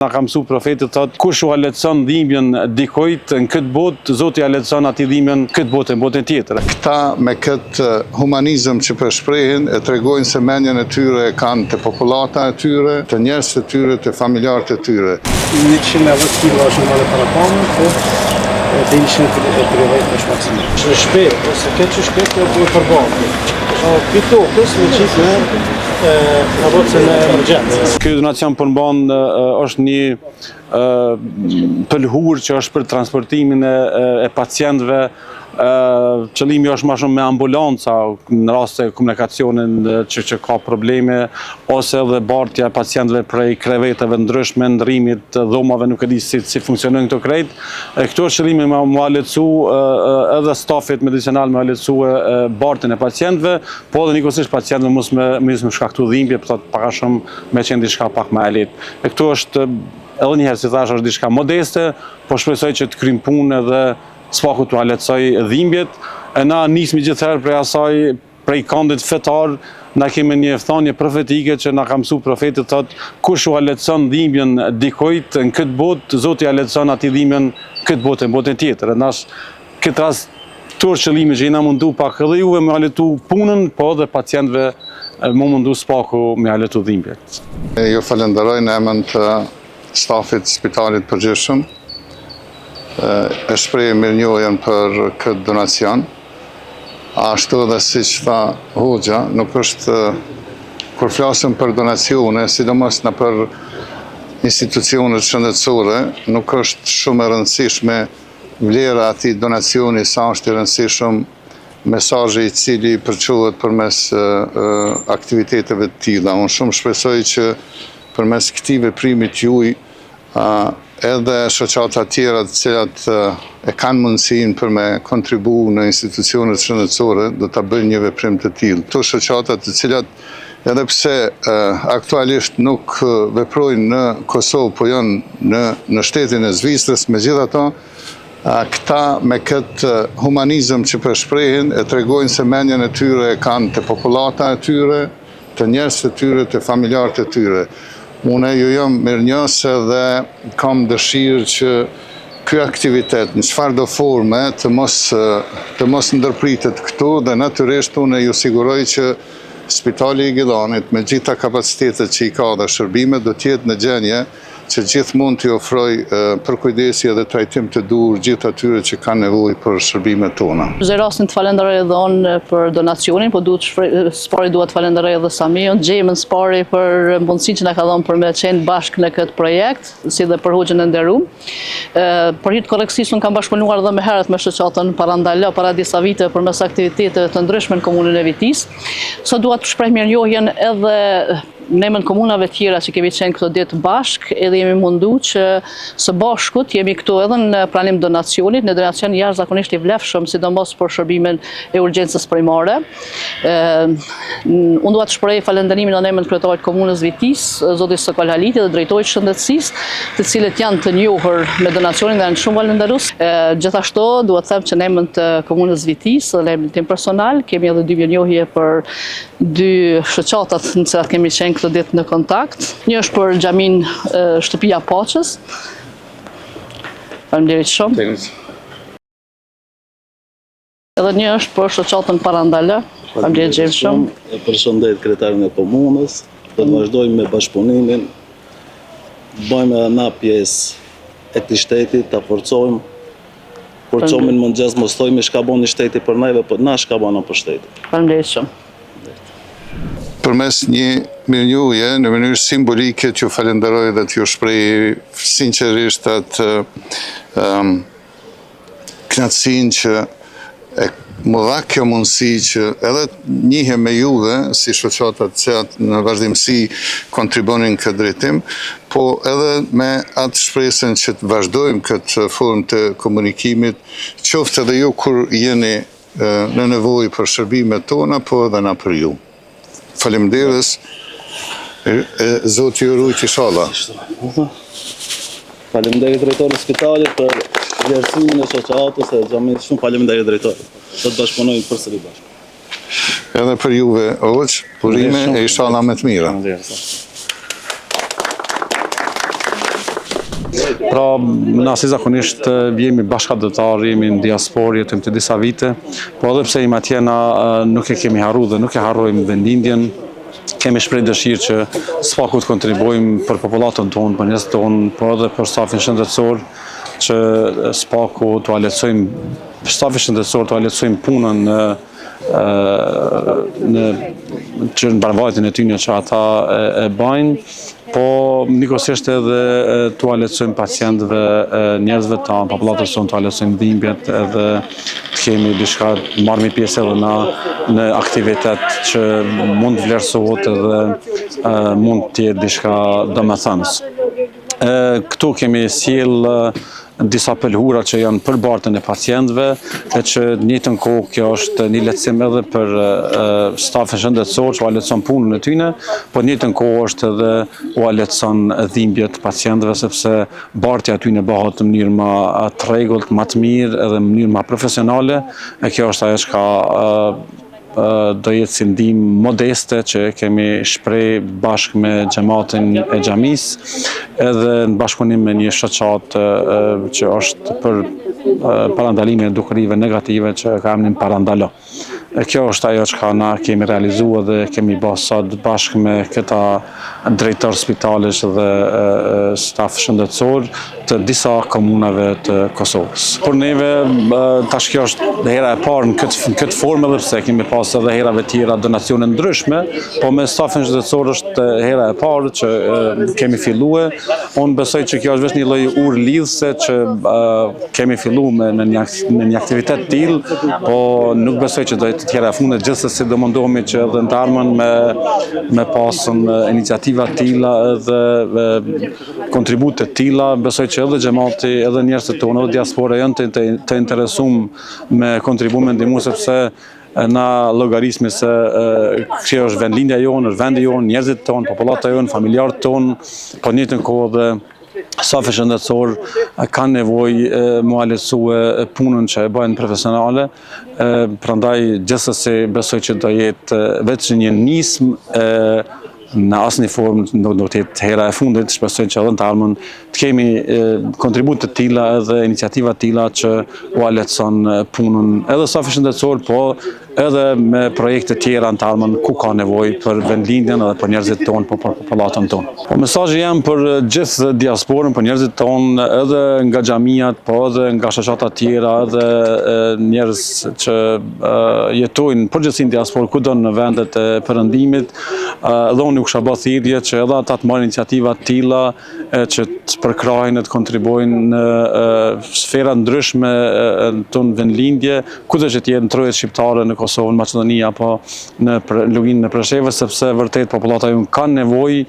Na ka mësu profeti thot, kush u aletson dhimbjen dikujt në këtë botë, Zoti aletson atij dhimbjen këtë botë, në botën tjetër. Këta me këtë humanizëm që përshprehin e tregojnë se mendjen e tyre e kanë të popullata e tyre, të njerëzit e tyre, të familjarët e tyre. 110 kilo është në para pamë, po dhe 130 është maksimisht. Në shpejt, ose këtë që shpejt e bëjë përbaqë. Këto, kësë në qitë në rotëse në emergjencë. Ky donacion përmban është një pëlhur që është për transportimin e pacientëve. Qëllimi është më shumë me ambulanca në rast se komunikacionin që ka probleme, ose edhe bartja e pacientëve prej kreveteve ndryshme, ndrimit dhomave, nuk e di si funksionojnë këto krejt. Këto është qëllimi me lehtësu edhe stafit medicinal me lehtësu bartjen e pacientëve, po edhe njëkohësisht pacientëve mos me shkaktu dhimbje, pak a shumë me qenë diçka pak më e lehtë. Këto është edhe një herë si thash është diçka modeste, po shpresoj që të kryjmë punë edhe spaku të aletësoj dhimbjet. E na nismi gjithherë prej asaj, prej kandit fetar, na kemi një thënie profetike që na ka mësu profeti thot, kush u aletëson dhimbjen dikujt në këtë botë, Zoti aletëson atij dhimbjen këtë botë, në botën tjetër. Nash këtë rast këto është qëllimi që jena mundu pak edhe juve me aletu punën, po edhe pacientëve më mundu spaku me aletu dhimbjet. Ju falenderoj në emën të stafit spitalit përgjithshëm. E shpreh mirënjohjen për këtë donacion. Ashtu edhe siç tha Hoxha, nuk është kur flasim për donacione, sidomos në për institucionet shëndetësore, nuk është shumë e rëndësishme vlera e atij donacioni, sa është i rëndësishëm mesazhi i cili përçohet përmes aktiviteteve të tilla. Unë shumë shpresoj që përmes këtij veprimi të juaj edhe shoqata tjera të cilat e kanë mundësinë për me kontribu në institucionet shëndetësore do ta bëjnë një veprim të tillë. Këto shoqata të cilat edhe pse aktualisht nuk veprojnë në Kosovë, po janë në shtetin e Zvicrës, megjithatë këta me këtë humanizëm që përshprehin e tregojnë se mendjen e tyre e kanë të popullata e tyre, të njerëzit e tyre, të familjarët e tyre. Unë ju jam mirënjohës dhe kam dëshirë që ky aktivitet në çfarëdo forme të mos ndërpritet këtu dhe natyrisht unë ju siguroj që Spitali i Gillanit me gjitha kapacitetet që i ka dhe shërbimet do të jetë në gjendje që gjithmonë t'i ofroj përkujdesi edhe trajtim të duhur gjithë atyre që kanë nevojë për shërbimet tona. Në rastin të falenderoj edhe unë për donacionin, po Spari duhet falenderoj edhe Samion, Gjemën Spari për mundësinë që na ka dhënë për me qenë bashkë në këtë projekt, si dhe për Hoxhën e nderuar. Për hir të korrekcisë unë kam bashkëpunuar edhe më herët me shoqatën Parandalo para disa viteve përmes aktiviteteve të ndryshme në komunën e Vitis. Sot dua të shpreh mirënjohjen edhe në emën komunave tjera që kemi qenë këto ditë bashkë, edhe jemi mundu që së bashkut jemi këtu edhe në pranim donacionit, në donacion jashtëzakonisht i vlefshëm, sidomos për shërbimin e urgjencës primare. Unë dua të shpreh falënderimin në emën kryetarit komunës Vitis, zoti Sokol Haliti dhe drejtorit shëndetësisë, të cilët janë të njohur me donacionin dhe janë shumë falënderues. Gjithashtu dua të them që në emën të komunës Vitis dhe në emën tim personal kemi edhe dy mirënjohje për dy shoqatat në cilat kemi qenë këtë ditë në kontakt. Një është për xhamin Shtëpia Paqës. Faleminderit shumë. Edhe një është për shoqatën Parandalo. Faleminderit shumë. E përshëndet kryetarin e komunës. Do të vazhdojmë me bashkëpunimin. Bëjmë na pjesë e këtij shteti, ta forcojmë. Kur çomin mëngjes mos thojmë çka bën shteti për neve, po na çka bën për shtetin. Faleminderit shumë. Përmes një mirënjohje në mënyrë simbolike t'ju falenderoj dhe t'ju shpreh sinqerisht atë kënaqësinë që më dha kjo mundësi që edhe njihem me juve si shoqata të cilat në vazhdimsi kontribuonin këtë drejtim, po edhe me atë shpresën që të vazhdojmë këtë formë të komunikimit, qoftë edhe ju kur jeni në nevojë për shërbimet tona, po edhe na për ju. Faleminderit, Zoti ju ruaj inshallah. Faleminderit drejtorit spitalit për vlerësimin e shoqatës e xhamit. Shumë faleminderit drejtorit. Do të bashkëpunojmë përsëri bashkë. Edhe për juve, Hoxh, urime e inshallah me të mira. Pra, na si zakonisht jemi bashkëdhetar, jemi në diasporë, jetojmë të disa vite, po edhe pse jemi atje na nuk e kemi harru dhe nuk e harrojmë vendlindjen. Kemi shpreh dëshirë që SPAKU të kontribuojmë për popullatën tonë, për njerëzit tonë, por edhe për stafin shëndetësor, që SPAKU të alecojmë, stafi shëndetësor të alecojmë punën që në barvajtën e tyne që ata e bajnë, po njëkohësisht edhe të alecojmë pacientëve, njerëzve ta, popullatës tonë të alecojmë dhimbjet edhe të kemi diçka, marrëmi pjesë edhe në aktivitet që mund vlerësohet edhe mund të jetë diçka domethënës. Këtu kemi sjell disa pëlhura që janë për bartën e pacientëve, e që në njëjtën kohë kjo është një lehtësim edhe për stafin shëndetësor që u lehtëson punën e tyre, por në njëjtën kohë është edhe u lehtëson dhimbjet e pacientëve sepse bartja e tyre bëhet në mënyrë më të rregullt, më të mirë edhe në mënyrë më profesionale, e kjo është ajo që ka do jetë si ndihmë modeste që kemi shpreh bashkë me xhamatin e xhamis, edhe në bashkëpunim me një shoqat që është për parandalimin e dukurive negative që ka emrin Parandalo. Kjo është ajo që na kemi realizuar dhe kemi bërë sot bashkë me këta drejtor spitalesh dhe staf shëndetësor të disa komunave të Kosovës. Por neve tash kjo është hera e parë në këtë formë, edhe pse kemi pas edhe herave tjera donacione ndryshme, po me stafin shëndetësor është hera e parë që kemi filluar. Unë besoj që kjo është vetëm një lloj urë lidhëse që kemi filluar në një aktivitet tillë, po nuk besoj që do të tjera fundet, gjithsesi do mundohemi që edhe në të ardhmen me pasën iniciativa të tilla edhe kontribute të tilla. Besoj që edhe xhamati, edhe njerëzit tonë, edhe diaspora janë të interesuar me kontribume ndihmu, sepse na llogarismi se kjo është vendlindja jonë, është vendi jonë, njerëzit tonë, popullata jonë, familjarët tonë, po në njëjtën kohë edhe stafi shëndetësor kanë nevojë mu lehtësue punën që e bëjnë profesionale, prandaj gjithsesi besoj që do jetë vetëm një nismë në asnjë formë do të jetë hera e fundit. Shpresoj që edhe në të ardhmen të kemi kontribute të tilla edhe iniciativa të tilla që u lehtëson punën edhe stafi shëndetësor, po edhe me projekte tjera në të ardhmen ku ka nevojë për vendlindjen edhe për njerëzit tonë, për popullatën tonë. Po mesazhi jam për gjithë diasporën, për njerëzit tonë, edhe nga xhamiat, po edhe nga shoqata tjera, edhe njerëz që jetojnë përgjithësi në diasporë kudo në vendet e perëndimit, edhe unë u kisha bërë thirrje që edhe ata të marrin iniciativa të tilla që të përkrajnë, të kontribuojnë në sfera ndryshme tonë vendlindje, kudo që të jetë në trojet shqiptare në Kosovë, në Maqedoni apo në luginën e Preshevës, sepse vërtet popullata jonë kanë nevojë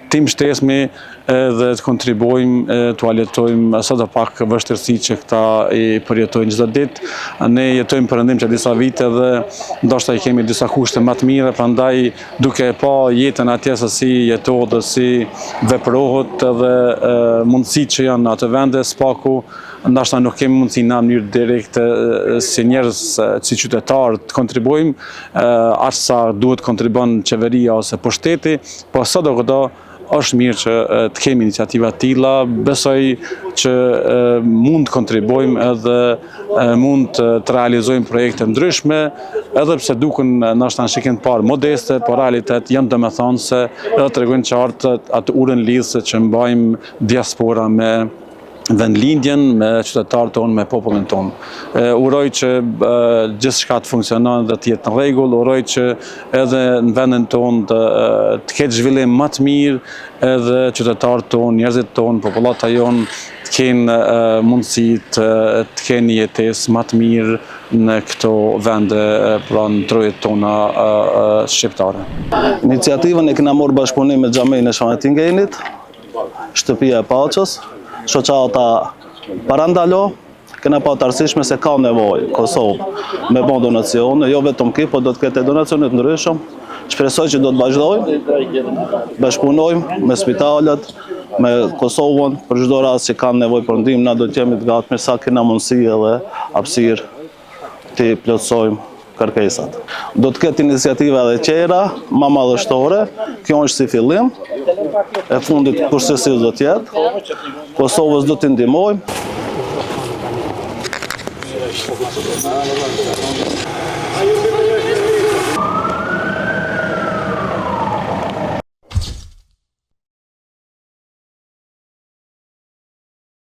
të mbështesmi edhe të kontribuojmë, të alertojmë sa do pak vështirësi që këta i përjetojnë çdo ditë. Ne jetojmë perëndim që disa vite dhe ndoshta i kemi disa kushte më të mira, prandaj duke pa jetën atje se si jetohet dhe si veprohet edhe mundësitë që janë në atë vende, SPAKU ndoshta nuk kemi mundësi në mënyrë direkte si njerëz, si qytetarë të kontribuojmë, aq sa duhet kontribon qeveria ose pushteti, po sadokudo është mirë që të kemi iniciativa të tilla. Besoj që mund të kontribuojmë edhe mund të realizojmë projekte ndryshme, edhe pse duken ndoshta në shikën parë modeste, por realitet janë domethënëse edhe tregojnë qartë atë urën lidhëse që mbajmë diaspora me vendlindjen, me qytetarët tonë, me popullin tonë. Uroj që gjithçka të funksionon dhe të jetë në rregull, uroj që edhe në vendin tonë të ketë zhvillim më të mirë, edhe qytetarët tonë, njerëzit tonë, popullata jonë të kenë mundësi të kenë një jetesë më të mirë në këto vende, pra në trojet tona shqiptare. Iniciativën e kena marrë bashkëpunim me xhaminë e Shamatingenit, Shtëpia e Paqës, shoqata Parandalo. Kena pa të arsyeshme se ka nevojë Kosovë me bën donacione, jo vetëm kjo, po do të ketë donacione të ndryshëm. Shpresoj që do të vazhdojmë, bashkëpunojmë me spitalet, me Kosovën, për çdo rast që kanë nevojë për ndihmë, na do të jemi të gatshëm sa kena mundësi edhe hapësirë të plotësojmë kërkesat. Do të ketë iniciativa dhe qera, ma madhështore, kjo është si fillim, e fundit kurse si do tjetë, Kosovës do t'i ndihmojmë. Ai